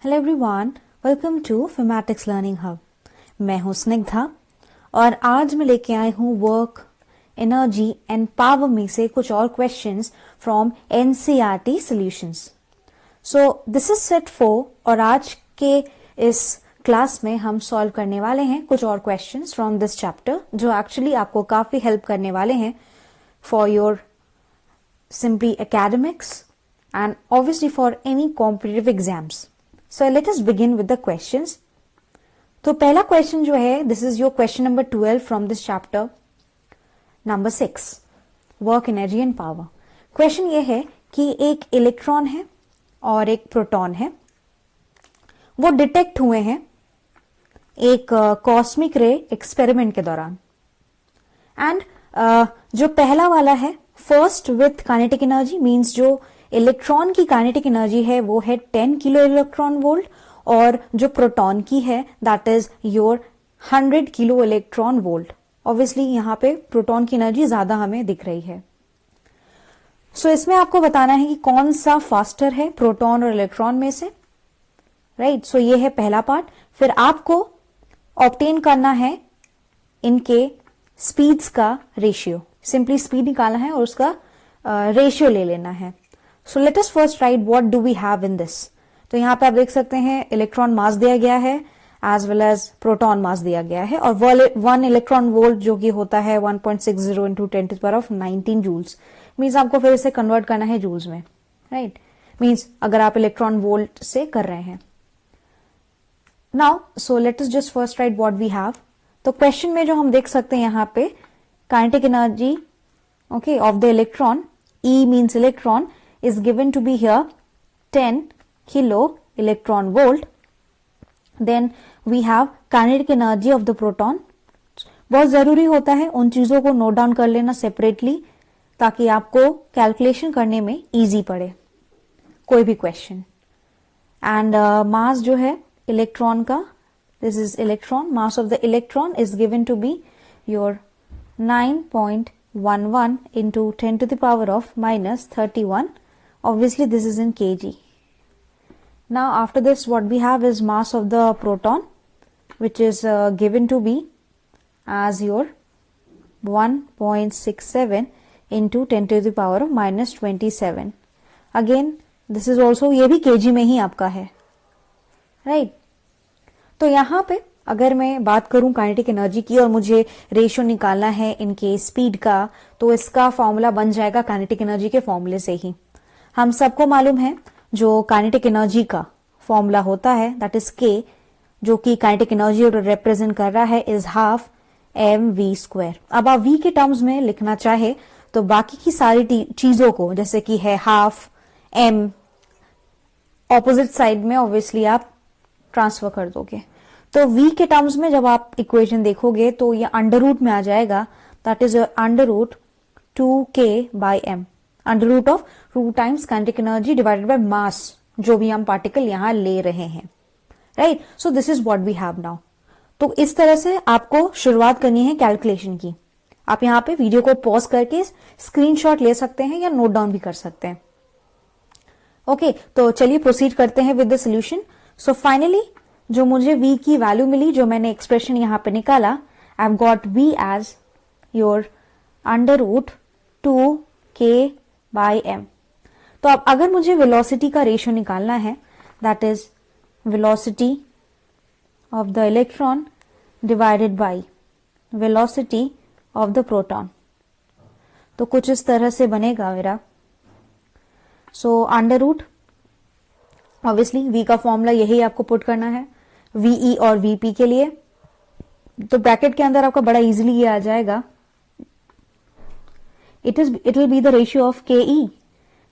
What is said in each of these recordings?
Hello everyone, welcome to Phimetics learning hub. मैं हूं स्निग्धा और आज मैं लेके आई हूं वर्क, एनर्जी एंड पावर में से कुछ और questions from NCERT solutions. So this is set 4 और आज के इस क्लास में हम सॉल्व करने वाले हैं कुछ और क्वेश्चंस फ्रॉम दिस चैप्टर जो एक्चुअली आपको काफी हेल्प करने वाले हैं for your simply academics and obviously for any competitive exams. So let us begin with the questions. तो पहला क्वेश्चन जो है, this is your question number 12 from this chapter number 6, work, energy and power. Question ये है कि एक electron है और एक प्रोटॉन है, वो डिटेक्ट हुए हैं एक कॉस्मिक रे एक्सपेरिमेंट के दौरान। एंड जो पहला वाला है first with kinetic energy means जो इलेक्ट्रॉन की काइनेटिक एनर्जी है वो है 10 किलो इलेक्ट्रॉन वोल्ट और जो प्रोटॉन की है that is your 100 kilo electron volt. Obviously यहां पे प्रोटॉन की एनर्जी ज्यादा हमें दिख रही है। सो इसमें आपको बताना है कि कौन सा फास्टर है प्रोटॉन और इलेक्ट्रॉन में से, राइट। सो ये है पहला पार्ट। फिर आपको ऑब्टेन करना है इनके स्पीड्स का रेशियो, सिंपली स्पीड निकालना है और उसका रेशियो ले लेना है। So let us first write what do we have in this. तो यहां पे आप देख सकते हैं इलेक्ट्रॉन मास दिया गया है एज वेल एज प्रोटॉन मास दिया गया है और 1 इलेक्ट्रॉन वोल्ट जो कि होता है 1.60 इंटू 10⁻19 जूल्स। मीन्स आपको फिर इसे कन्वर्ट करना है जूल्स में, राइट। मीन्स अगर आप इलेक्ट्रॉन वोल्ट से कर रहे हैं। Now so let us just first write what we have. तो क्वेश्चन में जो हम देख सकते हैं यहां पे kinetic energy of the electron, E means electron, is given to be here 10 kilo electron volt. Then we have kinetic energy of the proton. बहुत जरूरी होता है उन चीजों को नोट डाउन कर लेना सेपरेटली ताकि आपको कैलकुलेशन करने में इजी पड़े कोई भी क्वेश्चन। एंड मास जो है इलेक्ट्रॉन का, this is electron, mass of the electron is given to be your 9.11 into 10 to the power of minus 31. Obviously this is in kg. Now after this what we have is mass of the proton which is given to be as your 1.67 into 10 to the power of minus 27. Again this is also, ये भी kg में ही आपका है, right? तो यहां पे अगर मैं बात करूं काइनेटिक एनर्जी की और मुझे रेशियो निकालना है इनके स्पीड का, तो इसका फॉर्मूला बन जाएगा काइनेटिक एनर्जी के फॉर्मूले से ही। हम सबको मालूम है जो काइनेटिक एनर्जी का फॉर्मूला होता है दैट इज के, जो कि काइनेटिक एनर्जी रिप्रेजेंट कर रहा है इज हाफ mv²। अब आप v के टर्म्स में लिखना चाहे तो बाकी की सारी चीजों को जैसे कि है हाफ m ऑपोजिट साइड में ऑब्वियसली आप ट्रांसफर कर दोगे। तो v के टर्म्स में जब आप इक्वेशन देखोगे तो ये अंडर रूट में आ जाएगा, that is under root 2k/m, under root of 2 times kinetic energy divided by mass जो भी हम पार्टिकल यहां ले रहे हैं, right. So this is what we have now. तो इस तरह से आपको शुरुआत करनी है कैलकुलेशन की। आप यहां पे वीडियो को पॉज करके स्क्रीनशॉट ले सकते हैं या नोट डाउन भी कर सकते हैं। ओके, तो चलिए प्रोसीड करते हैं with the solution. So finally जो मुझे v की वैल्यू मिली, जो मैंने एक्सप्रेशन यहां पे निकाला, I have got v as your under root 2k/m। तो अब अगर मुझे वेलोसिटी का रेशियो निकालना है that is velocity of the electron divided by velocity of the proton, तो कुछ इस तरह से बनेगा मेरा। So under root, obviously v का फॉर्मूला यही आपको पुट करना है ve और vp के लिए, तो ब्रैकेट के अंदर आपका बड़ा इजीली ये आ जाएगा। It will be the ratio of ke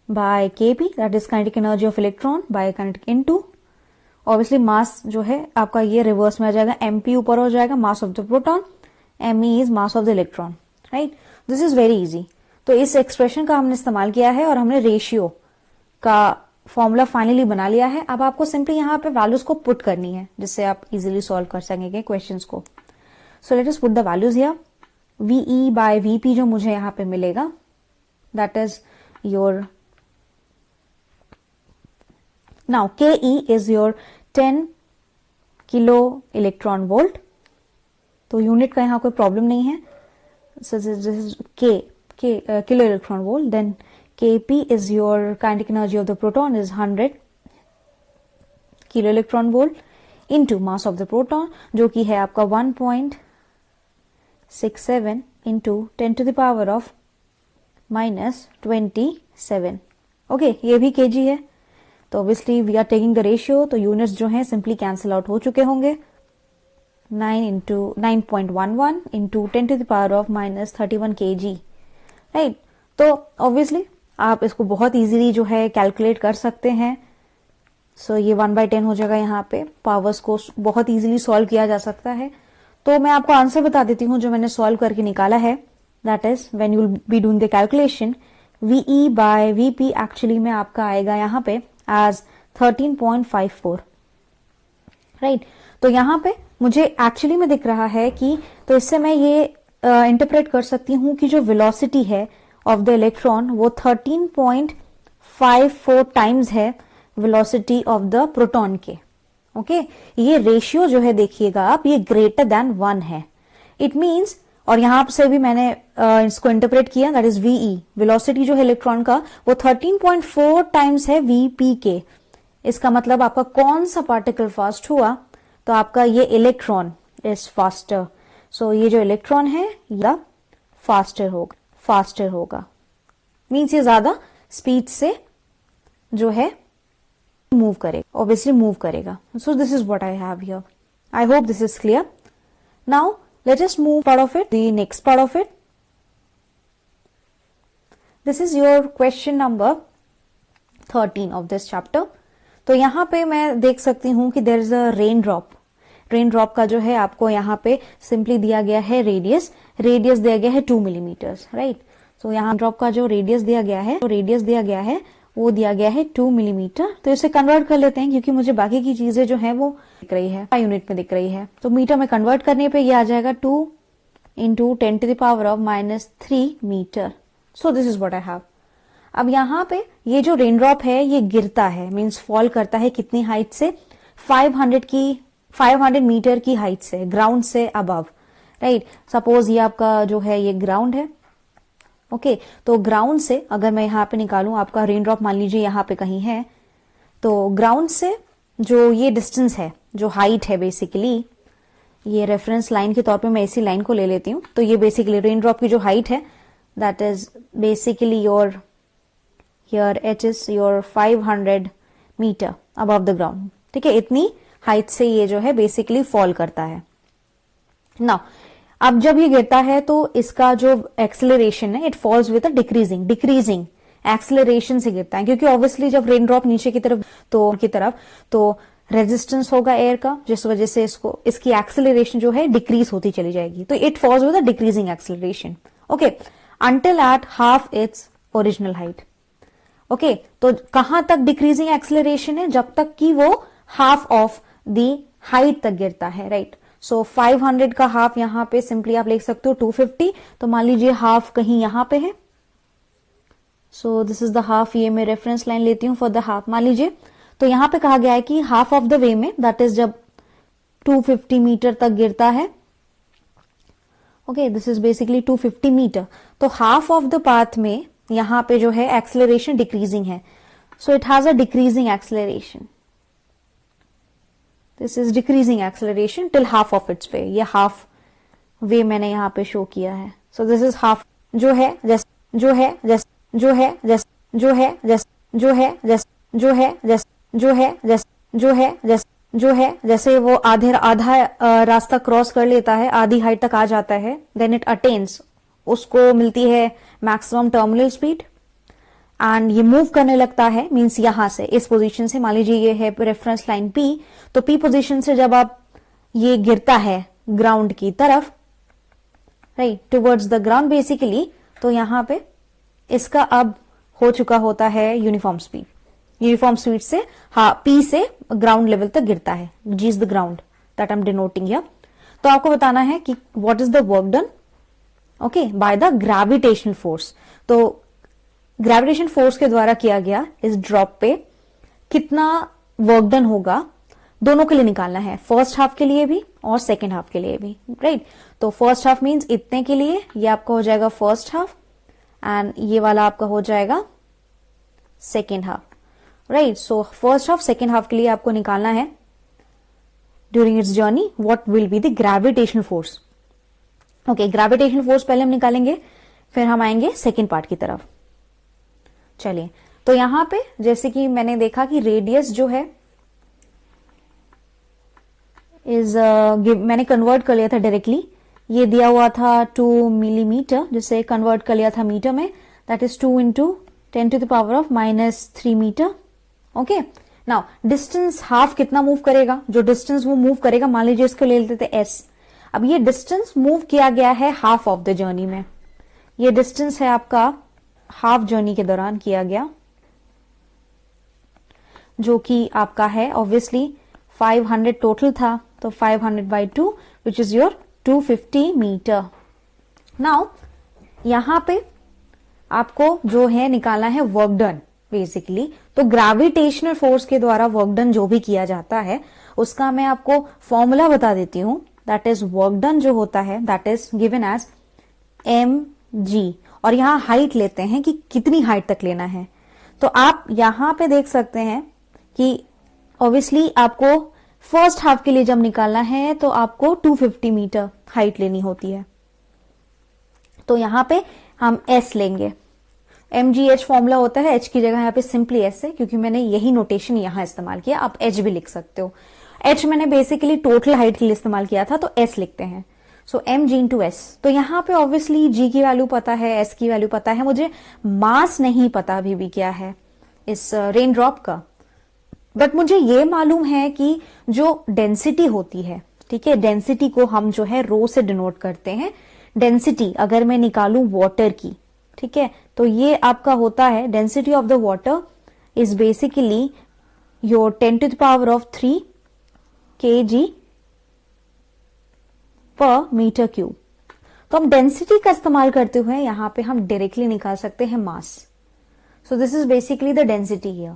by kp, that is kinetic energy of electron by kinetic into obviously mass जो है आपका ये रिवर्स में आ जाएगा, mp ऊपर हो जाएगा मास of the proton, me is mass of the electron, right. This is very easy. तो इस एक्सप्रेशन का हमने इस्तेमाल किया है और हमने रेशियो का फॉर्मूला फाइनली बना लिया है। अब आपको सिंपली यहां पे वैल्यूज को पुट करनी है जिससे आप इजीली सॉल्व कर सकेंगे क्वेश्चंस को। So let us put the values here. ve by vp जो मुझे यहां पे मिलेगा that is your Now Ke is your 10 kilo electron volt. तो यूनिट का यहाँ कोई प्रॉब्लम नहीं है। So this is kilo electron volt. Then Kp is your kinetic energy of the proton is 100 kilo electron volt into mass of the proton, जो कि है आपका 1.67 into 10 to the power of -27. Okay, ये भी kg है। तो obviously we are taking the ratio, तो units जो है सिंपली कैंसिल आउट हो चुके होंगे। 9.11 into 10 to the power of -31 kg, right. तो ऑब्वियसली आप इसको बहुत इजीली जो है कैलकुलेट कर सकते हैं। सो ये 1/10 हो जाएगा। यहाँ पे पावर्स को बहुत इजीली सॉल्व किया जा सकता है। तो मैं आपको आंसर बता देती हूँ जो मैंने सॉल्व करके निकाला है। That is when you will be doing the calculation, VE by VP actually में आपका आएगा यहाँ पे एज 13.54, राइट। तो यहाँ पे मुझे एक्चुअली में दिख रहा है कि, तो इससे मैं ये इंटरप्रेट कर सकती हूँ कि जो वेलोसिटी है ऑफ द इलेक्ट्रॉन वो 13.54 टाइम्स है वेलोसिटी ऑफ द प्रोटॉन के। ओके, ये रेशियो जो है देखिएगा आप, ये ग्रेटर देन 1 है। इट मींस, और यहां से भी मैंने इसको इंटरप्रेट किया, दैट इज VE, वेलोसिटी जो है इलेक्ट्रॉन का वो 13.4 टाइम्स है VP के। इसका मतलब आपका कौन सा पार्टिकल फास्ट हुआ, तो आपका ये इलेक्ट्रॉन इज फास्टर। सो ये जो इलेक्ट्रॉन है या फास्टर होगा, मीन्स ये ज्यादा स्पीड से जो है मूव करेगा, ऑब्वियसली मूव करेगा। So this is what I have here. I hope this is clear. Now let us move part of it, the next part of it. This is your question number 13 of this chapter. तो यहां पे मैं देख सकती हूं कि there is a rain drop. Rain drop का जो है आपको यहाँ पे सिंपली दिया गया है रेडियस दिया गया है 2 मिलीमीटर्स, राइट। सो यहाँ ड्रॉप का जो रेडियस दिया गया है वो दिया गया है 2 मिलीमीटर। तो इसे कन्वर्ट कर लेते हैं, क्योंकि मुझे बाकी की चीजें जो है वो दिख रही है, यूनिट में दिख रही है। तो मीटर में कन्वर्ट करने पे ये आ जाएगा 2 into 10 to the power of -3 मीटर। So this is what I have. अब यहाँ पे ये जो रेन ड्रॉप है ये गिरता है, मीन्स फॉल करता है कितनी हाइट से, 500 मीटर की हाइट से, ग्राउंड से अबव, राइट। सपोज ये आपका जो है ये ग्राउंड है। ओके, तो ग्राउंड से अगर मैं यहाँ पे निकालूं, आपका रेन ड्रॉप मान लीजिए यहाँ पे कहीं है, तो ग्राउंड से जो ये डिस्टेंस है, जो हाइट है बेसिकली, ये रेफरेंस लाइन के तौर पे मैं इसी लाइन को ले लेती हूँ। तो ये बेसिकली रेन ड्रॉप की जो हाइट है, that is basically your here h is your 500 metre above the ground, ठीक है। इतनी हाइट से ये जो है बेसिकली फॉल करता है। नाउ अब जब ये गिरता है तो इसका जो एक्सेलरेशन है, it falls with a decreasing acceleration से गिरता है, क्योंकि ऑब्वियसली जब रेन ड्रॉप नीचे की तरफ तो रेजिस्टेंस होगा एयर का, जिस वजह से इसकी एक्सेलरेशन जो है डिक्रीज होती चली जाएगी। तो it falls with a decreasing acceleration, okay, until at half its original height. Okay, तो कहां तक डिक्रीजिंग एक्सेलरेशन है, जब तक कि वो हाफ ऑफ द हाइट तक गिरता है, राइट। सो 500 का हाफ यहाँ पे सिंपली आप लिख सकते हो 250। तो मान लीजिए हाफ कहीं यहां पे है, so this is the half. ये मैं रेफरेंस लाइन लेती हूँ फॉर द हाफ, मान लीजिए। तो यहां पे कहा गया है कि हाफ ऑफ द वे में, दैट इज जब 250 मीटर तक गिरता है, okay, this is basically 250 metre. तो हाफ ऑफ द पाथ में यहां पे जो है एक्सेलरेशन डिक्रीजिंग है, so it has a decreasing acceleration. This is decreasing acceleration till half of its way. ये हाफ वे मैंने यहाँ पे शो किया है। सो दिस इज हाफ, जो है जैसे वो आधा रास्ता क्रॉस कर लेता है, आधी हाइट तक आ जाता है, देन इट अटेन्स, उसको मिलती है मैक्सिमम टर्मिनल स्पीड, एंड ये मूव करने लगता है, मींस यहां से, इस पोजीशन से, मान लीजिए ये है रेफरेंस लाइन P, तो P पोजीशन से जब आप ये गिरता है ग्राउंड की तरफ, right, towards the ground basically, तो यहां पे इसका अब हो चुका होता है यूनिफॉर्म स्पीड से P से ग्राउंड लेवल तक गिरता है, G is the ground that I am denoting here. तो आपको बताना है कि what is the work done, okay, by the gravitational force. तो ग्रेविटेशन फोर्स के द्वारा किया गया इस ड्रॉप पे कितना वर्क डन होगा, दोनों के लिए निकालना है, फर्स्ट हाफ के लिए भी और सेकेंड हाफ के लिए भी, राइट। तो फर्स्ट हाफ मीन्स इतने के लिए ये आपका हो जाएगा फर्स्ट हाफ एंड ये वाला आपका हो जाएगा second half, right. So first half second half के लिए आपको निकालना है during its journey what will be the gravitational force. Okay, gravitational force पहले हम निकालेंगे, फिर हम आएंगे सेकेंड पार्ट की तरफ। चलिए, तो यहां पे जैसे कि मैंने देखा कि रेडियस जो है मैंने कन्वर्ट कर लिया था डायरेक्टली, ये दिया हुआ था 2 मिलीमीटर, जिसे कन्वर्ट कर लिया था मीटर में, that is 2 into 10⁻³ metre. Okay, now distance half कितना मूव करेगा, जो डिस्टेंस वो मूव करेगा, मान लीजिए इसको ले लेते थे s। अब ये डिस्टेंस मूव किया गया है हाफ ऑफ द जर्नी में, ये डिस्टेंस है आपका हाफ जर्नी के दौरान किया गया, जो कि आपका है ऑब्वियसली 500 टोटल था, तो 500/2 which is your 250 metre. Now यहां पे आपको जो है निकालना है वर्क डन बेसिकली। तो ग्रेविटेशनल फोर्स के द्वारा वर्क डन जो भी किया जाता है उसका मैं आपको फॉर्मूला बता देती हूं। दैट इज वर्क डन जो होता है that is given as mg, और यहां हाइट लेते हैं कि कितनी हाइट तक लेना है। तो आप यहां पे देख सकते हैं कि ऑब्वियसली आपको फर्स्ट हाफ के लिए जब निकालना है तो आपको 250 मीटर हाइट लेनी होती है। तो यहां पे हम s लेंगे, mgh फॉर्मूला होता है, h की जगह यहाँ पे सिंपली s है, क्योंकि मैंने यही नोटेशन यहां इस्तेमाल किया। आप h भी लिख सकते हो, h मैंने बेसिकली टोटल हाइट के लिए इस्तेमाल किया था, तो s लिखते हैं। सो mg इंटू s। तो यहां पे ऑब्वियसली g की वैल्यू पता है, s की वैल्यू पता है, मुझे मास नहीं पता अभी भी क्या है इस रेन ड्रॉप का, बट मुझे ये मालूम है कि जो डेंसिटी होती है, ठीक है, डेंसिटी को हम जो है रो से डिनोट करते हैं। डेंसिटी अगर मैं निकालूं वाटर की, ठीक है, तो ये आपका होता है density of the water is basically your 10⁻³ kg पर मीटर क्यूब। तो हम डेंसिटी का इस्तेमाल करते हुए यहां पे हम डायरेक्टली निकाल सकते हैं mass. So this is basically the density here.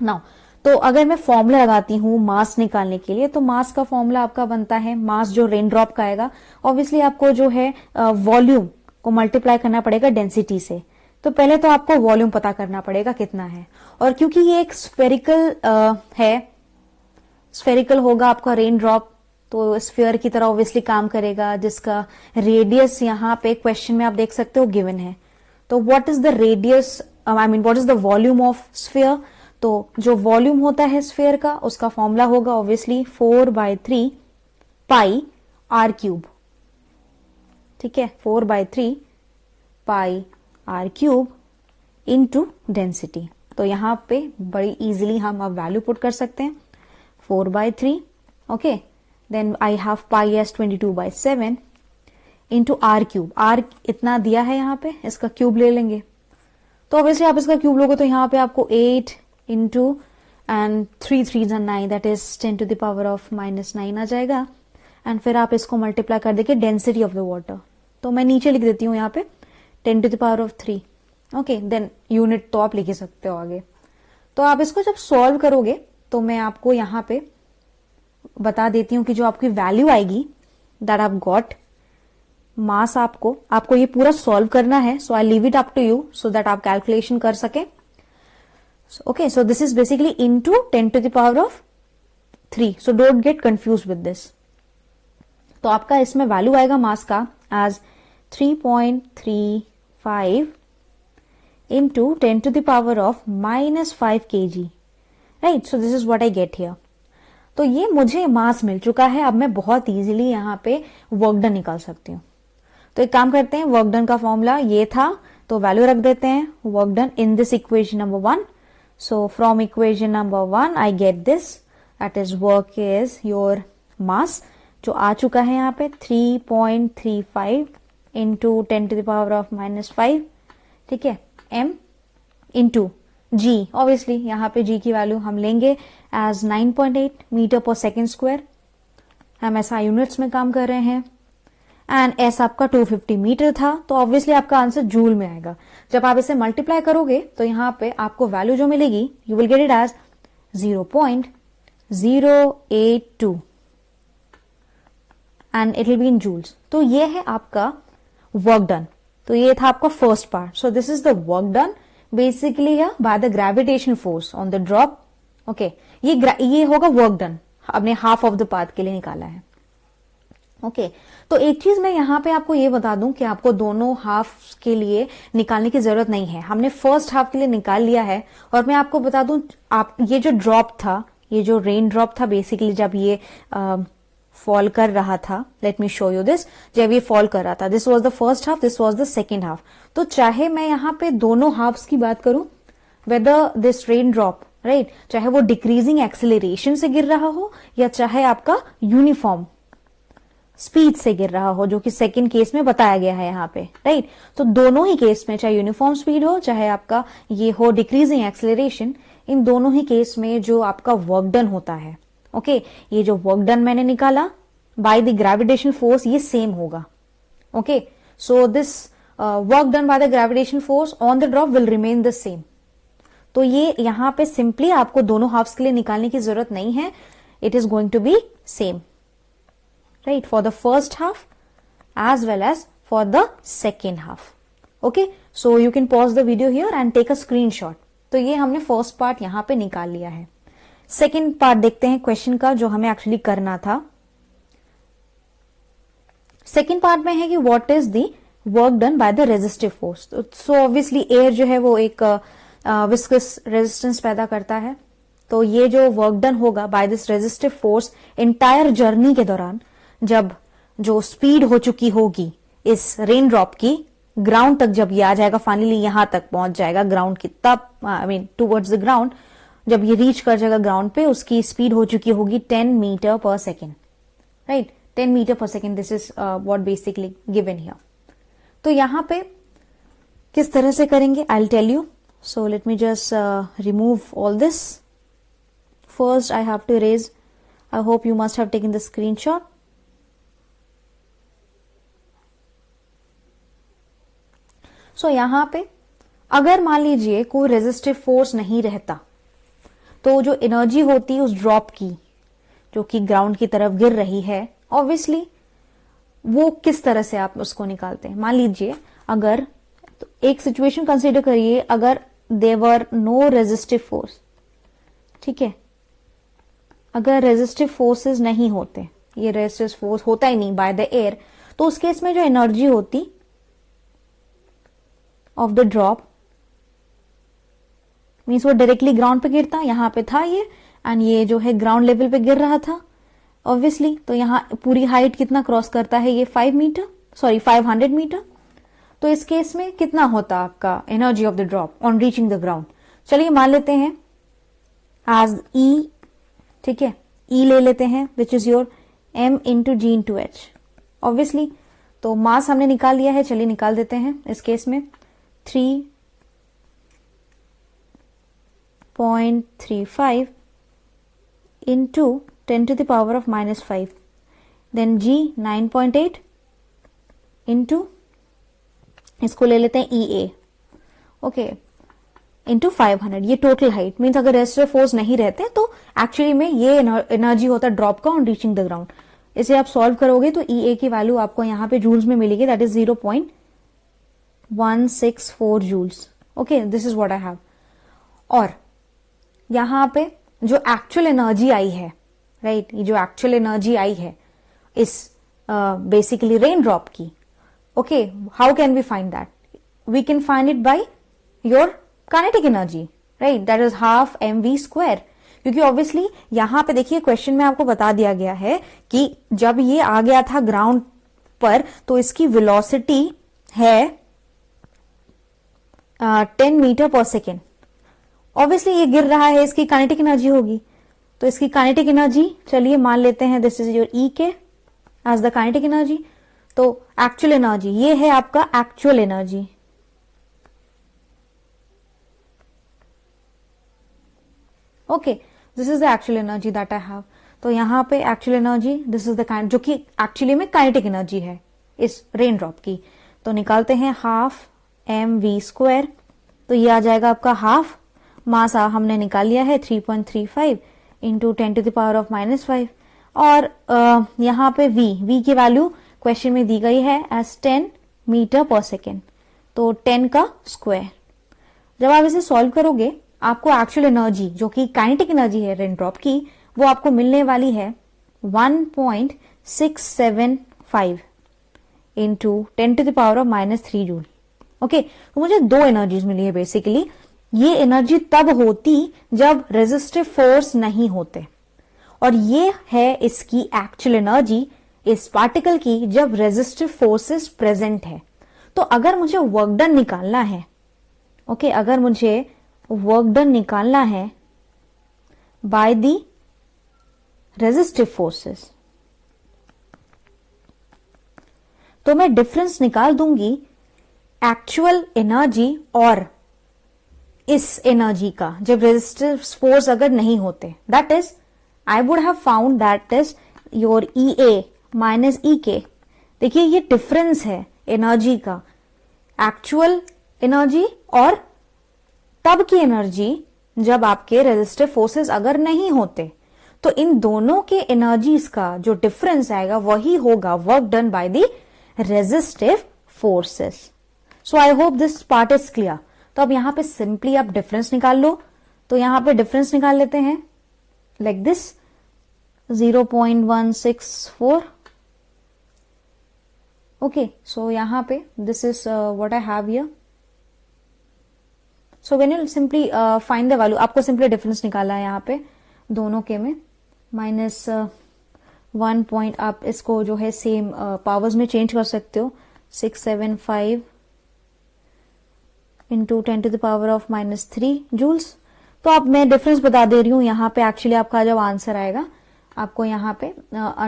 Now तो अगर मैं फॉर्मूला लगाती हूं मास निकालने के लिए, तो मास का फॉर्मूला आपका बनता है, मास जो रेन ड्रॉप का आएगा, ऑब्वियसली आपको जो है वॉल्यूम को मल्टीप्लाई करना पड़ेगा डेंसिटी से। तो पहले तो आपको वॉल्यूम पता करना पड़ेगा कितना है, और क्योंकि ये एक स्फेरिकल है, स्फेरिकल होगा आपका रेन ड्रॉप, तो स्फीयर की तरह ऑब्वियसली काम करेगा, जिसका रेडियस यहाँ पे क्वेश्चन में आप देख सकते हो गिवन है। तो what is the radius, I mean what is the volume of sphere. तो जो वॉल्यूम होता है स्फीयर का, उसका फॉर्मूला होगा ऑब्वियसली 4/3 पाई आर क्यूब, ठीक है, 4/3 पाई आर क्यूब इनटू डेंसिटी। तो यहां पे बड़ी इजीली हम अब वैल्यू पुट कर सकते हैं, 4/3, okay, then I have pi is 22/7 into r cube. R इतना दिया है यहाँ पे, इसका क्यूब ले लेंगे। तो ऑब्वियसली आप इसका क्यूब लोगे तो यहाँ पे आपको 8 into and 3 3s 9, that is 10⁻⁻9 आ जाएगा। एंड फिर आप इसको मल्टीप्लाई कर देंगे डेंसिटी ऑफ द वाटर। तो मैं नीचे लिख देती हूँ यहाँ पे 10⁻3, ओके, देन यूनिट तो आप लिख ही सकते हो आगे। तो आप इसको जब सॉल्व करोगे तो मैं आपको यहाँ पे बता देती हूँ कि जो आपकी वैल्यू आएगी दैट आप गॉट मास, आपको ये पूरा सॉल्व करना है। So I leave it up to you so that आप कैलकुलेशन कर सके। Okay, so this is basically into 10⁻3, so don't get confuse with this. तो आपका इसमें वैल्यू आएगा मास का as 3.35 into 10⁻⁻5 kg, right. So this is what I get here. तो ये मुझे मास मिल चुका है। अब मैं बहुत इजीली यहाँ पे वर्क डन निकाल सकती हूँ। तो एक काम करते हैं, वर्क डन का फॉर्मूला ये था, तो वैल्यू रख देते हैं work done in this equation number 1। So from equation number 1 I get this, that is work is your मास, जो आ चुका है यहाँ पे 3.35 इंटू 10⁻⁻5, ठीक है, m इंटू g। ऑब्वियसली यहाँ पे g की वैल्यू हम लेंगे एज 9.8 मीटर पर सेकेंड स्क्वायर। हम ऐसा यूनिट्स में काम कर रहे हैं। एंड s आपका 250 मीटर था, तो ऑब्वियसली आपका आंसर जूल में आएगा। जब आप इसे मल्टीप्लाई करोगे तो यहाँ पे आपको वैल्यू जो मिलेगी, you will get it as 082 and it will be in joules. तो ये है आपका वर्क डन। तो ये था आपका first part. So this is the work done basically by the gravitation force on the drop. Okay, ये होगा वर्क डन, आपने हाफ ऑफ द पाथ के लिए निकाला है। ओके, तो एक चीज मैं यहां पे आपको ये बता दूं कि आपको दोनों हाफ के लिए निकालने की जरूरत नहीं है। हमने फर्स्ट हाफ के लिए निकाल लिया है। और मैं आपको बता दूं, आप ये जो ड्रॉप था, ये जो रेन ड्रॉप था बेसिकली जब ये फॉल कर रहा था, let me show you this, जब ये फॉल कर रहा था, this was the first half, this was the second half. तो चाहे मैं यहाँ पे दोनों हाफ्स की बात करूं, whether this rain drop, right, चाहे वो डिक्रीजिंग एक्सेलरेशन से गिर रहा हो या चाहे आपका यूनिफॉर्म स्पीड से गिर रहा हो, जो कि सेकंड केस में बताया गया है यहाँ पे, राइट। तो दोनों ही केस में, चाहे यूनिफॉर्म स्पीड हो चाहे आपका ये हो डिक्रीजिंग एक्सेलरेशन, इन दोनों ही केस में जो आपका वर्क डन होता है, ओके, ये जो वर्क डन मैंने निकाला बाय द ग्रेविटेशन फोर्स, ये सेम होगा। Okay, so this work done by the gravitation force on the drop will remain the same. तो ये यहां पे सिंपली आपको दोनों हाफ्स के लिए निकालने की जरूरत नहीं है, it is going to be same, right, for the first half as well as for the second half. Okay, so you can pause the video here and take a screenshot. तो ये हमने फर्स्ट पार्ट यहां पे निकाल लिया है। Second part देखते हैं क्वेश्चन का, जो हमें एक्चुअली करना था। सेकेंड पार्ट में है कि what is the work done by the resistive force. So obviously air जो है वो एक विस्कस रेजिस्टेंस पैदा करता है। तो ये जो वर्क डन होगा by this resistive force entire journey के दौरान, जब जो स्पीड हो चुकी होगी इस रेन ड्रॉप की, ग्राउंड तक जब ये आ जाएगा, फाइनली यहां तक पहुंच जाएगा ग्राउंड की, तब I mean towards the ground, जब ये रीच कर जाएगा ग्राउंड पे, उसकी स्पीड हो चुकी होगी 10 मीटर पर सेकेंड, राइट, 10 मीटर पर second. This is what basically given here. तो यहां पे किस तरह से करेंगे, I will tell you. So let me just remove all this. First I have to raise, I hope you must have taken the screenshot. So यहां पे अगर मान लीजिए कोई रेजिस्टिव फोर्स नहीं रहता, तो जो एनर्जी होती है उस ड्रॉप की, जो कि ग्राउंड की तरफ गिर रही है, ऑब्वियसली वो किस तरह से आप उसको निकालते हैं। मान लीजिए अगर, तो एक सिचुएशन कंसीडर करिए, अगर देवर नो रेजिस्टिव फोर्स, ठीक है, अगर रेजिस्टिव फोर्सेस नहीं होते, ये रेजिस्टिव फोर्स होता ही नहीं बाय द एयर, तो उस केस में जो एनर्जी होती ऑफ द ड्रॉप मीन्स वो डायरेक्टली ग्राउंड पे गिरता, यहां पे था ये, एंड ये जो है ग्राउंड लेवल पे गिर रहा था ऑब्वियसली। तो यहां पूरी हाइट कितना क्रॉस करता है, ये 500 मीटर। तो इस केस में कितना होता आपका energy of the drop on reaching the ground. चलिए मान लेते हैं एज ई, ठीक है, ई ले लेते हैं, which is your m into g into h obviously. तो मास हमने निकाल लिया है, चलिए निकाल देते हैं इस केस में 3.35 into 10 to the power of -5, then G 9.8 into, इसको ले लेते हैं EA, ओके, इंटू 500, ये टोटल हाइट मीन्स अगर रेजिस्टिव फोर्स नहीं रहते तो एक्चुअली में ये एनर्जी होता है ड्रॉप का ऑन रीचिंग द ग्राउंड। इसे आप सॉल्व करोगे तो EA की वैल्यू आपको यहाँ पे जूल्स में मिलेगी, that is 0.164 joules. Okay, this is what I have. और यहां पे जो एक्चुअल एनर्जी आई है, राइट, ये जो एक्चुअल एनर्जी आई है इस बेसिकली रेन ड्रॉप की, okay, how can we find that? We can find it by your kinetic energy, right, that is half mv²। क्योंकि ऑब्वियसली यहां पे देखिए क्वेश्चन में आपको बता दिया गया है कि जब ये आ गया था ग्राउंड पर तो इसकी वेलोसिटी है 10 मीटर पर सेकेंड। ऑब्वियसली ये गिर रहा है, इसकी काइनेटिक एनर्जी होगी, तो इसकी काइनेटिक एनर्जी चलिए मान लेते हैं दिस इज योर ई के एज द काइनेटिक एनर्जी। तो एक्चुअल एनर्जी ये है आपका actual energy, okay, this is the actual energy that I have. तो यहां पे actual energy this is the kinetic, जो कि एक्चुअली में काइनेटिक एनर्जी है इस रेन ड्रॉप की। तो निकालते हैं हाफ mv², तो ये आ जाएगा आपका हाफ, मास हमने निकाल लिया है 3.35 इंटू 10⁻⁻5 और यहाँ पे v की वैल्यू क्वेश्चन में दी गई है एज 10 मीटर पर सेकेंड, तो 10 का स्क्वायर। जब आप इसे सॉल्व करोगे आपको एक्चुअल एनर्जी जो कि काइनेटिक एनर्जी है रेन ड्रॉप की, वो आपको मिलने वाली है 1.675 इंटू 10⁻³ जूल। ओके, तो मुझे दो एनर्जीज मिली है बेसिकली। ये एनर्जी तब होती जब रेजिस्टिव फोर्स नहीं होते, और ये है इसकी एक्चुअल एनर्जी इस पार्टिकल की जब रेजिस्टिव फोर्सेस प्रेजेंट है। तो अगर मुझे वर्क डन निकालना है, ओके, अगर मुझे वर्क डन निकालना है बाय द रेजिस्टिव फोर्सेस, तो मैं डिफरेंस निकाल दूंगी एक्चुअल एनर्जी और इस एनर्जी का जब रेजिस्टिव फोर्स अगर नहीं होते। That is I would have found that is your EA minus EK। देखिए ये डिफरेंस है एनर्जी का, एक्चुअल एनर्जी और तब की एनर्जी जब आपके रेजिस्टिव फोर्सेस अगर नहीं होते। तो इन दोनों के एनर्जीज का जो डिफरेंस आएगा वही होगा work done by the resistive forces. So I hope this part is clear. तो अब यहां पे सिंपली आप डिफरेंस निकाल लो। तो यहां पे डिफरेंस निकाल लेते हैं लाइक दिस 0.164। ओके, सो यहां पे this is what I have here. So when you simply find the value, आपको सिंपली डिफरेंस निकाला है यहां पे दोनों के में माइनस 1 पॉइंट, आप इसको जो है सेम पावर्स में चेंज कर सकते हो, 675 इंटू 10⁻³ जूल्स। तो अब मैं डिफरेंस बता दे रही हूं यहां पे। एक्चुअली आपका जब आंसर आएगा आपको यहां पे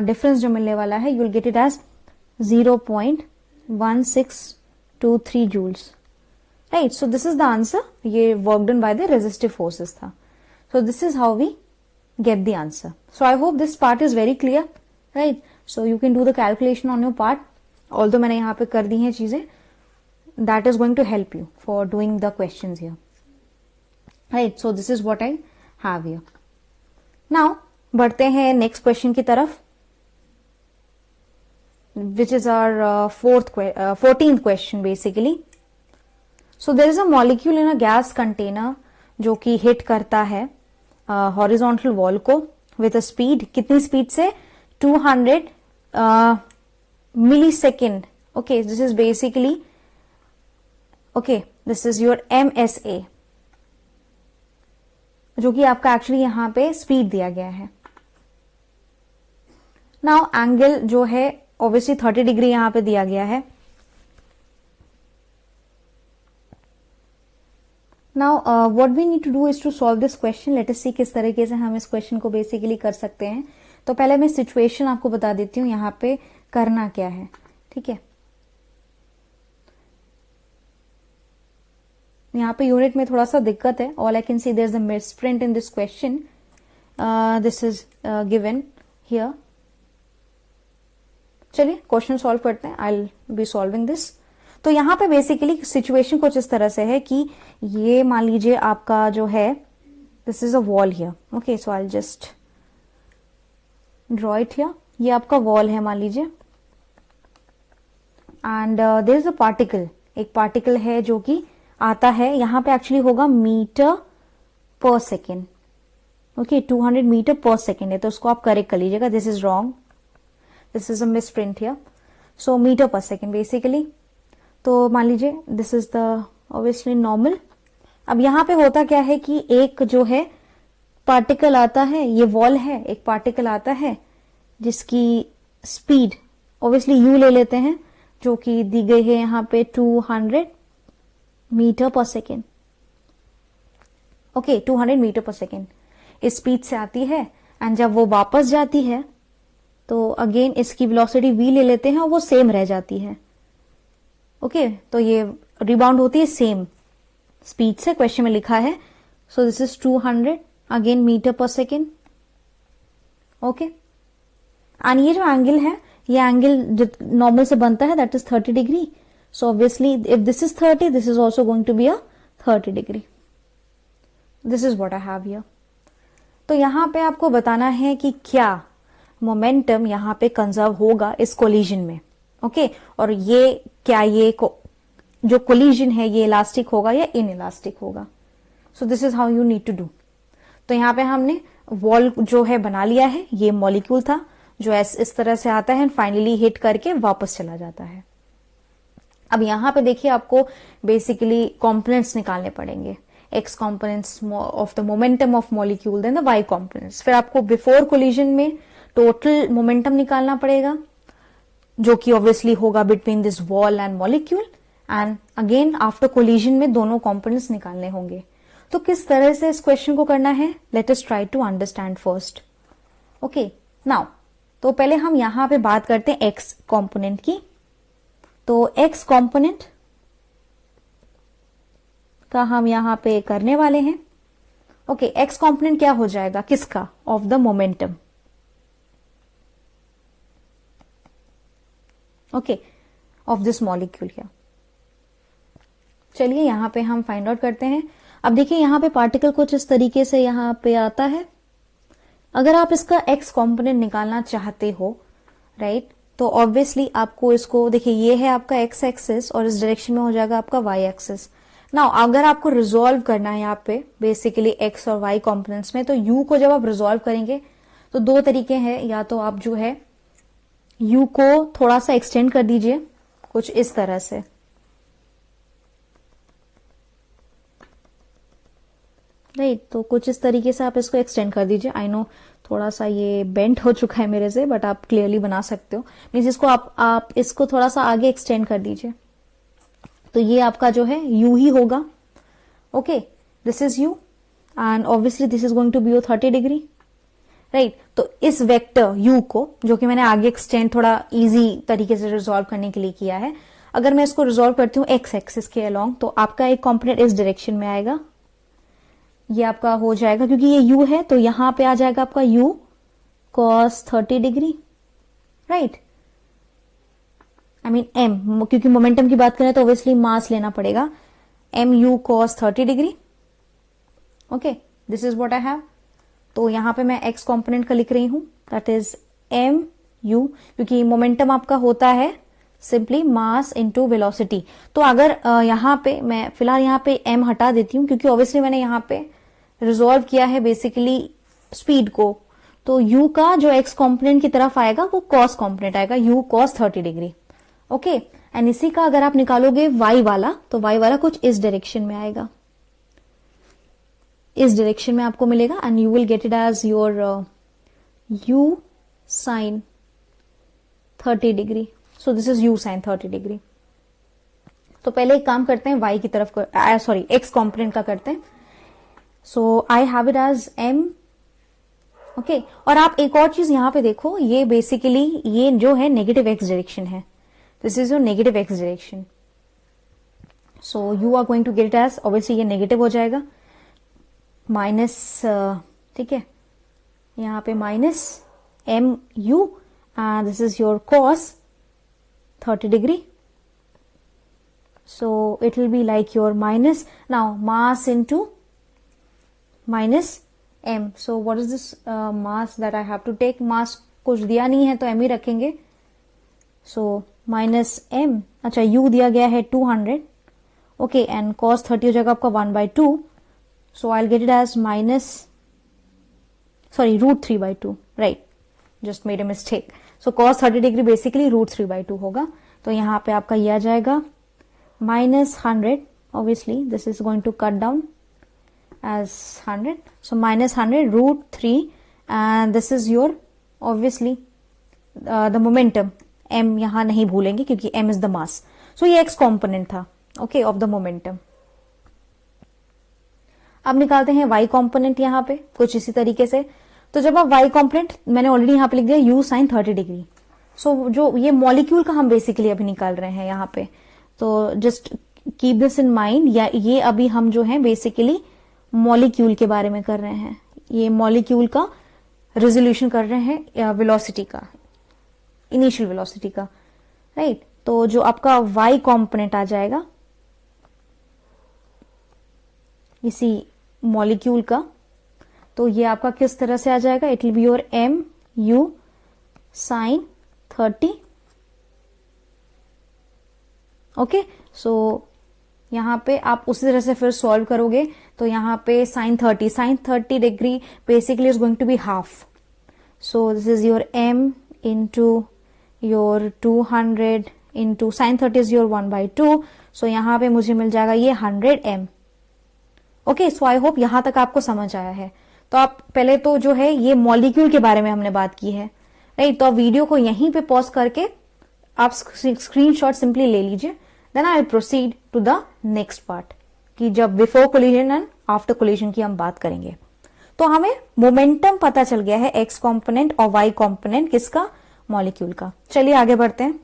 डिफरेंस जो मिलने वाला है, you will get it as 0.1623 joules, right. So this is the answer. ये work done by the resistive forces था। So this is how we get the answer. So I hope this part is very clear, right? So you can do the calculation on your part. Although मैंने यहाँ पे कर दी हैं चीजें, that is going to help you for doing the questions here, right? So this is what I have here. Now बढ़ते हैं next question की तरफ, which is our 14th question basically. So there is a molecule in a gas container जो कि hit करता है horizontal wall को with a speed, कितनी स्पीड से, 200 millisecond. Okay, this is basically, okay, this is your MSA, जो कि आपका एक्चुअली यहां पे स्पीड दिया गया है। नाउ एंगल जो है ऑब्वियसली 30 डिग्री यहां पे दिया गया है। Now what we need to do is to solve this question. Let us see किस तरीके से हम इस क्वेश्चन को बेसिकली कर सकते हैं। तो पहले मैं सिचुएशन आपको बता देती हूँ यहाँ पे करना क्या है, ठीक है। यहाँ पे यूनिट में थोड़ा सा दिक्कत है। All I can see there is a misprint in this question, this is given here. चलिए क्वेश्चन सॉल्व करते हैं। I will be solving this. तो यहां पे बेसिकली सिचुएशन कुछ इस तरह से है कि ये मान लीजिए आपका जो है, this is a wall here. Okay, so I just draw it here. ये आपका वॉल है मान लीजिए, and there is a particle, एक पार्टिकल है जो कि आता है, यहां पे एक्चुअली होगा मीटर पर सेकेंड। ओके, 200 मीटर पर सेकेंड है, तो उसको आप करेक्ट कर लीजिएगा। This is wrong, this is a misprint here. So metre पर सेकेंड बेसिकली, तो मान लीजिए this is the obviously normal. अब यहां पे होता क्या है कि एक जो है पार्टिकल आता है, ये वॉल है, एक पार्टिकल आता है जिसकी स्पीड ऑब्वियसली यू ले लेते हैं, जो कि दी गई है यहां पे 200 मीटर पर सेकेंड। ओके, 200 मीटर पर सेकेंड इस स्पीड से आती है, एंड जब वो वापस जाती है तो अगेन इसकी वेलोसिटी v ले लेते हैं और वो सेम रह जाती है। ओके, तो ये रिबाउंड होती है सेम स्पीड से, क्वेश्चन में लिखा है। So this is 200 again metre पर सेकेंड। ओके, एंड ये जो एंगल है, ये एंगल जो नॉर्मल से बनता है that is 30 degree. So obviously if this is 30, this is also going to be a 30 degree. This is what I have here. तो यहाँ पे आपको बताना है कि क्या मोमेंटम यहाँ पे कंजर्व होगा इस कोलिजन में। ओके, और ये क्या ये जो कोलिजन है ये इलास्टिक होगा या इन इलास्टिक होगा। So this is how you need to do. तो यहाँ पे हमने वॉल जो है बना लिया है, ये मॉलिक्यूल था जो इस तरह से आता है एंड फाइनली हिट करके वापस चला जाता है। अब यहाँ पे देखिए आपको बेसिकली कॉम्पोनेंट्स निकालने पड़ेंगे, x components of the momentum of molecule, then the y components. फिर आपको बिफोर कोलिजन में टोटल मोमेंटम निकालना पड़ेगा जो कि ऑब्वियसली होगा between this wall and molecule, and again after collision में दोनों कॉम्पोनेंट्स निकालने होंगे। तो किस तरह से इस क्वेश्चन को करना है, let us try to understand first. Okay, now तो पहले हम यहां पे बात करते हैं एक्स कॉम्पोनेंट की। तो एक्स कॉम्पोनेंट का हम यहां पे करने वाले हैं। ओके, एक्स कॉम्पोनेंट क्या हो जाएगा, किसका, of the momentum. Okay, of this molecule क्या। चलिए यहां पे हम फाइंड आउट करते हैं। अब देखिए यहां पे पार्टिकल कुछ इस तरीके से यहां पे आता है। अगर आप इसका एक्स कॉम्पोनेंट निकालना चाहते हो, राइट, तो ऑब्वियसली आपको इसको देखिए, ये है आपका एक्स एक्सिस और इस डायरेक्शन में हो जाएगा आपका वाई एक्सिस। नाउ अगर आपको रिजोल्व करना है यहाँ पे बेसिकली एक्स और वाई कॉम्पोनेंट्स में, तो यू को जब आप रिजोल्व करेंगे तो दो तरीके हैं, या तो आप जो है यू को थोड़ा सा एक्सटेंड कर दीजिए कुछ इस तरह से, राइट, तो कुछ इस तरीके से आप इसको एक्सटेंड कर दीजिए। आई नो थोड़ा सा ये बेंट हो चुका है मेरे से, बट आप क्लियरली बना सकते हो। मीन्स इसको आप इसको थोड़ा सा आगे एक्सटेंड कर दीजिए, तो ये आपका जो है यू ही होगा। Okay, this is u and obviously this is going to be your 30 degree, right. तो इस वेक्टर यू को, जो कि मैंने आगे एक्सटेंड थोड़ा इजी तरीके से रिजोल्व करने के लिए किया है, अगर मैं इसको रिजोल्व करती हूँ एक्स एक्सिस के अलोंग, तो आपका एक कॉम्पोनेंट इस डायरेक्शन में आएगा, ये आपका हो जाएगा, क्योंकि ये u है तो यहां पे आ जाएगा आपका u cos 30 degree, right. I mean m, क्योंकि मोमेंटम की बात करें तो ऑब्वियसली मास लेना पड़ेगा, mu cos 30 degree. Okay, this is what I have. तो यहां पे मैं x कंपोनेंट का लिख रही हूं, दैट इज mu, क्योंकि मोमेंटम आपका होता है सिंपली मास इनटू वेलोसिटी। तो अगर यहां पे मैं फिलहाल यहां पे m हटा देती हूं, क्योंकि ऑब्वियसली मैंने यहां पे रिजोल्व किया है बेसिकली स्पीड को, तो u का जो x कंपोनेंट की तरफ आएगा वो cos कंपोनेंट आएगा, u cos 30 degree. Okay, and इसी का अगर आप निकालोगे y वाला, तो y वाला कुछ इस डायरेक्शन में आएगा, इस डायरेक्शन में आपको मिलेगा, and you will get it as your u sin 30 degree. So this is u sin 30 degree. तो पहले एक काम करते हैं y की तरफ, सॉरी x कंपोनेंट का करते हैं। So I have it as m। Okay, और आप एक और चीज यहां पे देखो, ये बेसिकली ये जो है नेगेटिव x डायरेक्शन है, this is your negative x direction. So you are going to get it as, obviously ये नेगेटिव हो जाएगा, माइनस, ठीक है, यहां पे minus m u, this is your cos 30 degree. So it will be like your minus, now mass into minus m. So what is this mass that I have to take? Mass कुछ दिया नहीं है तो m ही रखेंगे. So minus m, अच्छा u दिया गया है 200. Okay, and cos 30 हो जाएगा आपका 1/2. So I'll get it as minus, sorry, √3/2, right, just made a mistake. So cos 30 degree basically √3/2 होगा, तो यहां पे आपका ये आ जाएगा minus 100. Obviously this is going to cut down as 100, so minus 100 √3, and this is your obviously the momentum. m यहां नहीं भूलेंगे क्योंकि m is the mass. So ये x component था, okay, of the momentum. अब निकालते हैं y component यहां पे कुछ इसी तरीके से। तो जब आप y कंपोनेंट, मैंने ऑलरेडी यहां पे लिख दिया u sin 30 डिग्री। सो जो ये मॉलिक्यूल का हम बेसिकली अभी निकाल रहे हैं यहां पे, तो just keep this in mind, या ये अभी हम जो है बेसिकली मॉलिक्यूल के बारे में कर रहे हैं, ये मॉलिक्यूल का रेजोल्यूशन कर रहे हैं वेलोसिटी का, इनिशियल वेलोसिटी का, राइट। तो जो आपका y कंपोनेंट आ जाएगा इसी मॉलिक्यूल का, तो ये आपका किस तरह से आ जाएगा, it will be your m u sine 30. Okay, so यहाँ पे आप उसी तरह से फिर सॉल्व करोगे तो यहाँ पे sine 30 degree basically is going to be half. So this is your m into your 200 into sine 30 is your 1/2. सो यहाँ पे मुझे मिल जाएगा ये 100 m. Okay, so I hope यहां तक आपको समझ आया है. तो आप पहले तो जो है ये मॉलिक्यूल के बारे में हमने बात की है, राइट. तो आप वीडियो को यहीं पे पॉज करके आप स्क्रीनशॉट सिंपली ले लीजिए. Then I will proceed to the next part कि जब before collision and after collision की हम बात करेंगे. तो हमें मोमेंटम पता चल गया है, एक्स कॉम्पोनेंट और वाई कॉम्पोनेंट किसका, मॉलिक्यूल का. चलिए आगे बढ़ते हैं,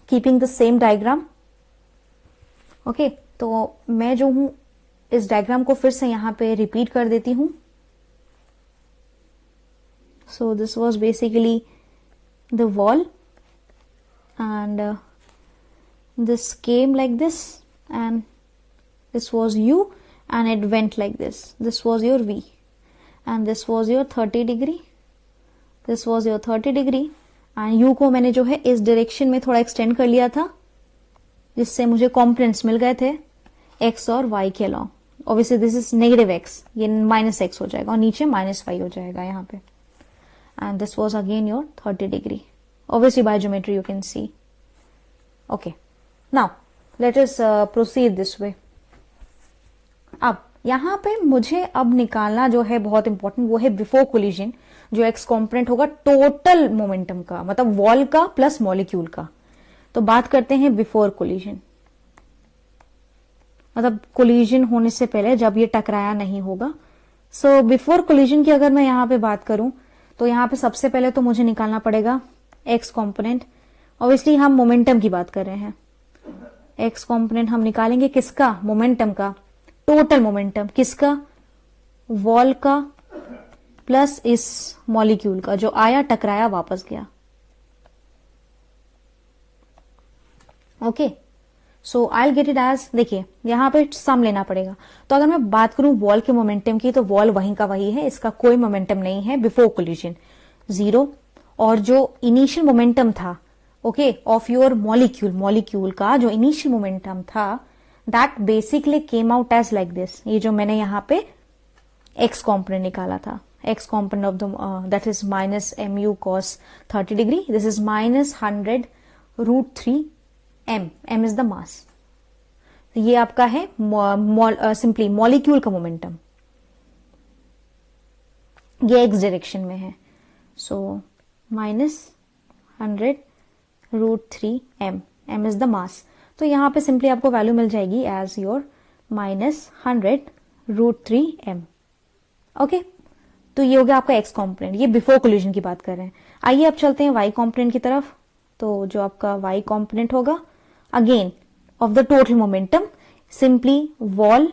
keeping the same diagram. Okay, तो मैं जो हूं इस डायग्राम को फिर से यहां पे रिपीट कर देती हूं. So this was basically the wall and this came like this and this was u and it went like this. This was your v and this was your 30 degree. This was your 30 degree and u को मैंने जो है इस direction में थोड़ा extend कर लिया था जिससे मुझे कॉम्पोनेंट्स मिल गए थे x और y के along. Obviously this is negative x, ये -x हो जाएगा और नीचे -y हो जाएगा यहाँ पे. And this was again your 30 degree. Obviously by geometry you can see. Okay, now let us proceed this way. अब यहां पे मुझे अब निकालना जो है बहुत इंपॉर्टेंट वो है बिफोर कोलिजन जो एक्स कॉम्पोनेंट होगा टोटल मोमेंटम का, मतलब वॉल का प्लस मॉलिक्यूल का. तो बात करते हैं बिफोर कोलिजन, मतलब कोलिजन होने से पहले जब ये टकराया नहीं होगा. सो बिफोर कोलिजन की अगर मैं यहां पे बात करूं तो यहां पे सबसे पहले तो मुझे निकालना पड़ेगा एक्स कॉम्पोनेंट. ऑब्वियसली हम मोमेंटम की बात कर रहे हैं. एक्स कॉम्पोनेंट हम निकालेंगे किसका, मोमेंटम का, टोटल मोमेंटम किसका, वॉल का प्लस इस मॉलिक्यूल का जो आया टकराया वापस गया. Okay, so I will get it as, देखिए यहां पे सम लेना पड़ेगा. तो अगर मैं बात करूं वॉल के मोमेंटम की तो वॉल वहीं का वही है, इसका कोई मोमेंटम नहीं है बिफोर कोलिजन, 0. और जो इनिशियल मोमेंटम था ओके ऑफ योर मॉलिक्यूल का जो इनिशियल मोमेंटम था that basically came out as like this. ये जो मैंने यहाँ पे एक्स कॉम्पोनेंट निकाला था, x component of the that is -mu cos 30 degree. This is -100√3 m. m is the mass. ये आपका है सिंपली मॉलिक्यूल का मोमेंटम, ये एक्स डायरेक्शन में है. So -100√3 m. m is the mass. तो यहां पे सिंपली आपको वैल्यू मिल जाएगी एज योर -100√3 m. ओके, तो ये हो गया आपका एक्स कॉम्पोनेंट, ये बिफोर कोलिजन की बात कर रहे हैं. आइए अब चलते हैं वाई कॉम्पोनेंट की तरफ. तो जो आपका वाई कॉम्पोनेंट होगा again of the total momentum simply wall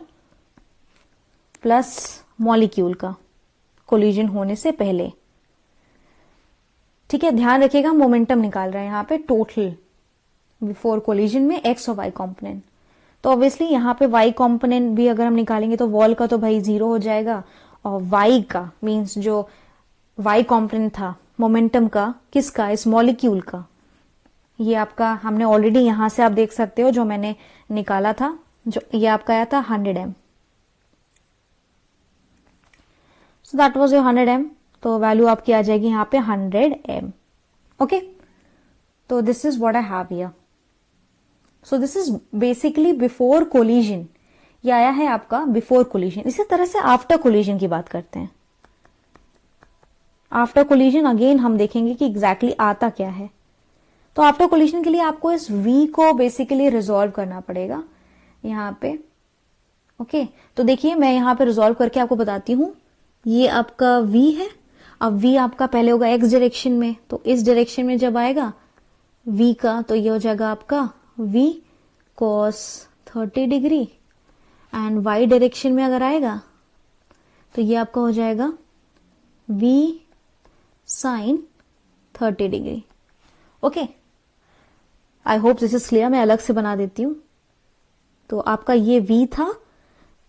plus molecule का कोलिजन होने से पहले. ठीक है, ध्यान रखिएगा मोमेंटम निकाल रहे हैं यहाँ पे टोटल बिफोर कोलिजन में एक्स और वाई कॉम्पोनेंट. तो ऑब्वियसली यहाँ पे वाई कॉम्पोनेंट भी अगर हम निकालेंगे तो वॉल का तो भाई 0 हो जाएगा और वाई का मींस जो वाई कॉम्पोनेंट था मोमेंटम का किसका, इस मॉलिक्यूल का, ये आपका हमने ऑलरेडी यहां से आप देख सकते हो जो मैंने निकाला था, जो ये आपका आया था 100 m. So that was your 100 m. तो वैल्यू आपकी आ जाएगी यहाँ पे 100 m. ओके, तो this is what I have here. So this is basically before collision. ये आया है आपका बिफोर कोलिजन. इसी तरह से आफ्टर कोलिजन की बात करते हैं. आफ्टर कोलिजन अगेन हम देखेंगे कि एग्जैक्टली आता क्या है. तो आफ्टर कोलिजन के लिए आपको इस v को बेसिकली रिजॉल्व करना पड़ेगा यहां पे. ओके, तो देखिए मैं यहां पे रिजॉल्व करके आपको बताती हूं. ये आपका v है. अब v आपका पहले होगा x डायरेक्शन में, तो इस डायरेक्शन में जब आएगा v का तो ये हो जाएगा आपका v cos 30 degree and y direction में अगर आएगा तो ये आपका हो जाएगा v sin 30 degree. Okay, I hope this is clear. मैं अलग से बना देती हूं. तो आपका ये v था,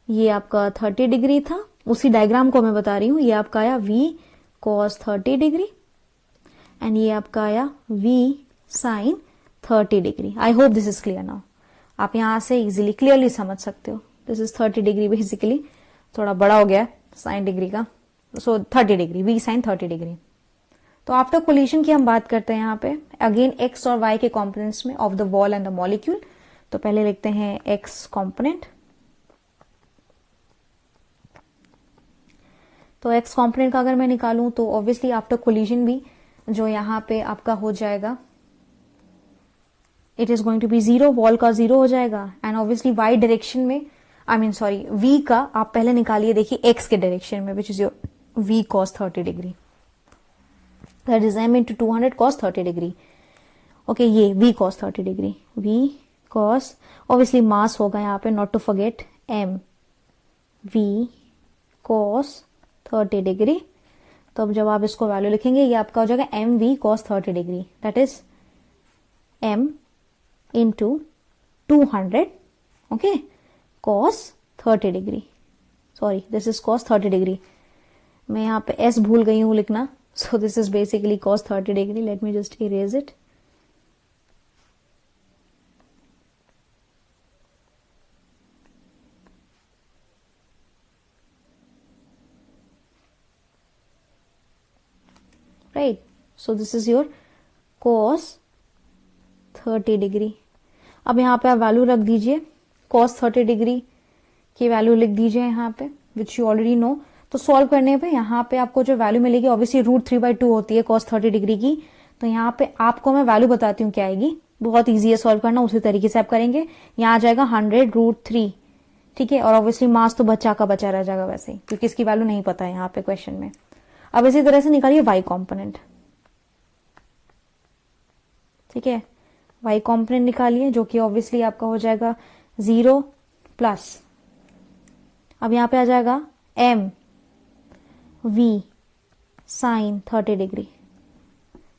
ये आपका 30 डिग्री था उसी डायग्राम को मैं बता रही हूं। ये आपका आया v cos 30 डिग्री एंड ये आपका आया v sin 30 degree. I hope this is clear now. आप यहां से इजीली क्लियरली समझ सकते हो। दिस इज 30 डिग्री, बेसिकली थोड़ा बड़ा हो गया साइन डिग्री का, सो 30 डिग्री, v sin 30 डिग्री। तो आफ्टर कोलिजन की हम बात करते हैं यहाँ पे अगेन x और y के कॉम्पोनेंट्स में of the wall and the molecule. तो पहले लिखते हैं x कॉम्पोनेंट। तो x कॉम्पोनेंट का अगर मैं निकालूं तो ऑब्वियसली आफ्टर कोलिजन भी जो यहाँ पे आपका हो जाएगा, it is going to be 0, wall का 0 हो जाएगा एंड ऑब्वियसली y डायरेक्शन में, v का आप पहले निकालिए, देखिए x के डायरेक्शन में, which is your v cos 30 degree, that is m into 200 cos 30 degree. Okay, ये v cos 30 degree, v cos obviously mass होगा यहाँ पे, not to forget m v cos 30 degree. तो अब जब आप इसको वैल्यू लिखेंगे ये आपका हो जाएगा m v cos 30 degree, that is m into 200, okay, cos 30 degree, sorry this is cos 30 degree, मैं यहाँ पे s भूल गई हूं लिखना, so this is basically cos 30 degree. Let me just erase it. Right, so this is your cos 30 degree. अब यहाँ पे आप वैल्यू रख दीजिए, cos 30 डिग्री की वैल्यू लिख दीजिए यहाँ पे, विच यू ऑलरेडी नो। तो सॉल्व करने पे यहाँ पे आपको जो वैल्यू मिलेगी ऑब्वियसली √3/2 होती है cos 30 डिग्री की। तो यहाँ पे आपको मैं वैल्यू बताती हूँ क्या आएगी, बहुत ईजी है सॉल्व करना, उसी तरीके से आप करेंगे। यहाँ आ जाएगा 100√3, ठीक है, और ऑब्वियसली मास तो बचा का बचा रह जाएगा वैसे ही, क्योंकि इसकी वैल्यू नहीं पता है यहाँ पे क्वेश्चन में। अब इसी तरह से निकालिए y कॉम्पोनेंट, ठीक है, y कॉम्पोनेंट निकालिए जो कि ऑब्वियसली आपका हो जाएगा 0 प्लस, अब यहाँ पे आ जाएगा m v sin 30 degree,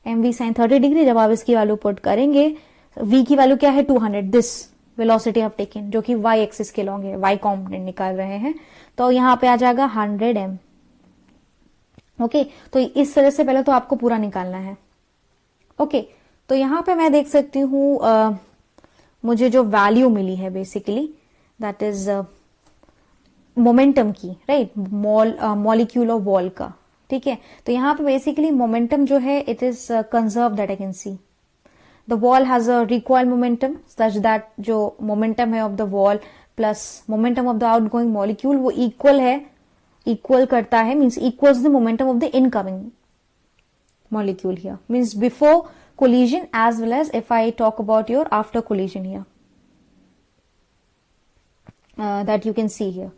m v sin 30 degree. जब आप इसकी वैल्यू पुट करेंगे, v की वैल्यू क्या है 200, दिस वेलोसिटी ऑफ टेकन जो कि y एक्सिस के लॉन्ग है, y कॉम्पोनेंट निकाल रहे हैं, तो यहाँ पे आ जाएगा 100 m। ओके, तो इस तरह से पहले तो आपको पूरा निकालना है। ओके, तो यहां पे मैं देख सकती हूं मुझे जो वैल्यू मिली है बेसिकली दैट इज मोमेंटम की, राइट, मॉलिक्यूल ऑफ वॉल का, ठीक है। तो यहां पे बेसिकली मोमेंटम जो है it is conserve, that I can see the wall has a recoil momentum such that जो मोमेंटम है of the wall plus momentum of the outgoing molecule वो इक्वल है, इक्वल करता है, means equals the momentum of the incoming molecule here, means before collision as well as if I talk about your after collision here, that you can see here,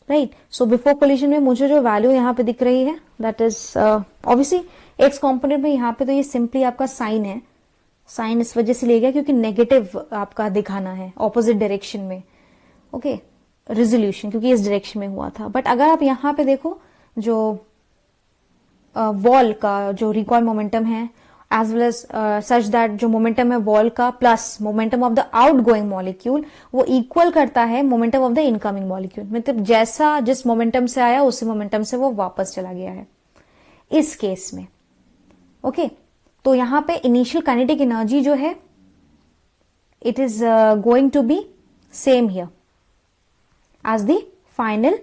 right? So before collision में मुझे जो value यहाँ पे दिख रही है that is obviously x component में यहाँ पे तो ये simply आपका साइन है, साइन इस वजह से ले गया क्योंकि नेगेटिव आपका दिखाना है ऑपोजिट डायरेक्शन में, ओके, रेजोल्यूशन क्योंकि इस डायरेक्शन में हुआ था। बट अगर आप यहाँ पे देखो जो वॉल का जो रिकॉइल मोमेंटम है as well as such that जो मोमेंटम है वॉल का plus momentum of the outgoing molecule वो इक्वल करता है momentum of the incoming molecule, मतलब जैसा जिस मोमेंटम से आया उसी मोमेंटम से वो वापस चला गया है इस केस में। ओके, तो यहां पे इनिशियल काइनेटिक एनर्जी जो है it is going to be same here as the final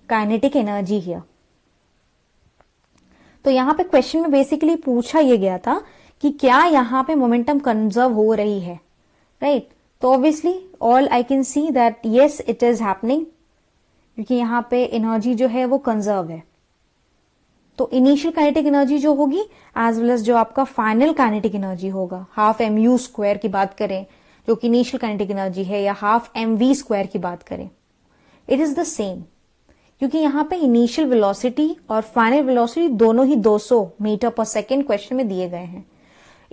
kinetic energy here. तो यहां पे क्वेश्चन में बेसिकली पूछा यह गया था कि क्या यहां पे मोमेंटम कंजर्व हो रही है, राइट? तो obviously all I can see that yes it is happening, क्योंकि यहां पे एनर्जी जो है वो कंजर्व है। तो इनिशियल काइनेटिक एनर्जी जो होगी एज वेल एज जो आपका फाइनल काइनेटिक एनर्जी होगा, हाफ एम यू स्क्वायर की बात करें जो कि इनिशियल काइनेटिक एनर्जी है, या हाफ एम वी स्क्वायर की बात करें, इट इज द सेम, क्योंकि यहां पे इनिशियल वेलोसिटी और फाइनल वेलोसिटी दोनों ही 200 मीटर पर सेकेंड क्वेश्चन में दिए गए हैं।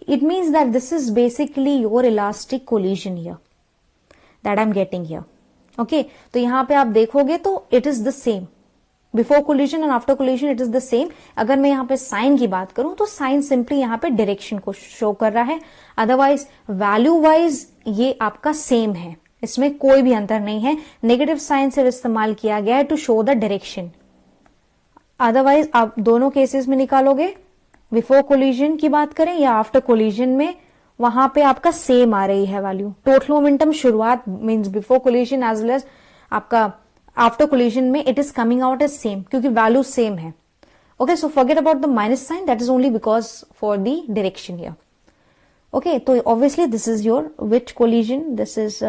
It means that this is basically your elastic collision here that I am getting here. Okay, तो यहां पे आप देखोगे तो it is the same before collision and after collision, it is the same. अगर मैं यहां पे साइन की बात करूं तो साइन सिंपली यहां पे डायरेक्शन को शो कर रहा है, अदरवाइज वैल्यू वाइज ये आपका सेम है। इसमें कोई भी अंतर नहीं है। नेगेटिव साइन सिर्फ इस्तेमाल किया गया है to show the direction. Otherwise आप दोनों केसेस में निकालोगे, बिफोर कोलिजन की बात करें या आफ्टर कोलिजन में, वहां पे आपका सेम आ रही है वैल्यू। टोटल मोमेंटम शुरुआत means before collision as well as आपका आफ्टर कोलिजन में it is coming out as same, क्योंकि वैल्यू सेम है। Okay, so forget about the minus sign, that is only because for the direction here. Okay, तो obviously this is your which collision, this is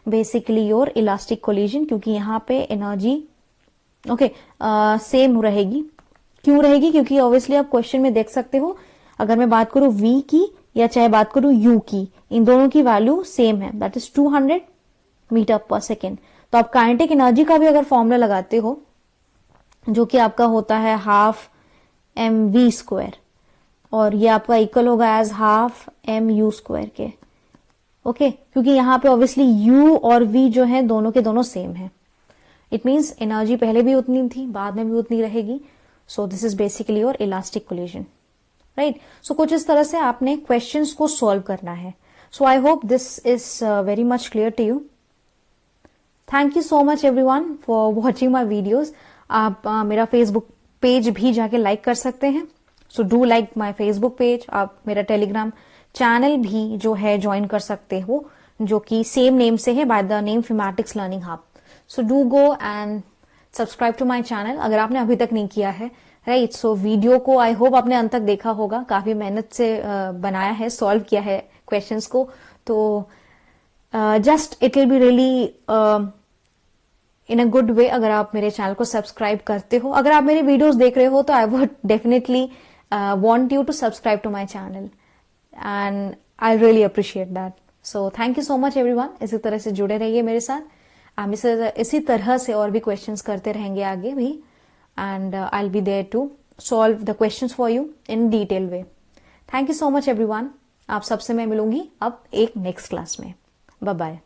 basically your elastic collision, क्योंकि यहाँ पे energy same रहेगी। क्यों रहेगी? क्योंकि obviously आप question में देख सकते हो, अगर मैं बात करूं v की या चाहे बात करूं u की, इन दोनों की वैल्यू सेम है, दैट इज 200 मीटर पर सेकेंड। तो आप काइनेटिक एनर्जी का भी अगर फॉर्मूला लगाते हो, जो कि आपका होता है हाफ mv², और ये आपका इक्वल होगा एज हाफ mu² के। ओके, क्योंकि यहाँ पे ऑब्वियसली u और v जो है दोनों के दोनों सेम है। इट मीन्स एनर्जी पहले भी उतनी थी, बाद में भी उतनी रहेगी। So this is basically your elastic collision, right. So कुछ इस तरह से आपने क्वेश्चंस को सॉल्व करना है। So I hope this is very much clear to you. Thank you so much everyone for watching my videos. आप मेरा फेसबुक पेज भी जाके लाइक कर सकते हैं, so do like my Facebook page. आप मेरा टेलीग्राम चैनल भी जो है ज्वाइन कर सकते हो, जो कि सेम नेम से है, by the name Phematics learning hub. So do go and subscribe to my channel अगर आपने अभी तक नहीं किया है, राइट। सो वीडियो को आई होप आपने अंत तक देखा होगा, काफी मेहनत से बनाया है, सॉल्व किया है क्वेश्चंस को। तो just it will be really in a good way अगर आप मेरे चैनल को सब्सक्राइब करते हो। अगर आप मेरे वीडियोस देख रहे हो तो I would definitely want you to subscribe to my channel and I really appreciate that. So thank you so much everyone. इसी तरह से जुड़े रहिए मेरे साथ, हम इसी तरह से और भी क्वेश्चंस करते रहेंगे आगे भी, and I will be there to solve the questions for you in detail way. Thank you so much everyone. आप सबसे मैं मिलूंगी अब एक नेक्स्ट क्लास में। Bye bye.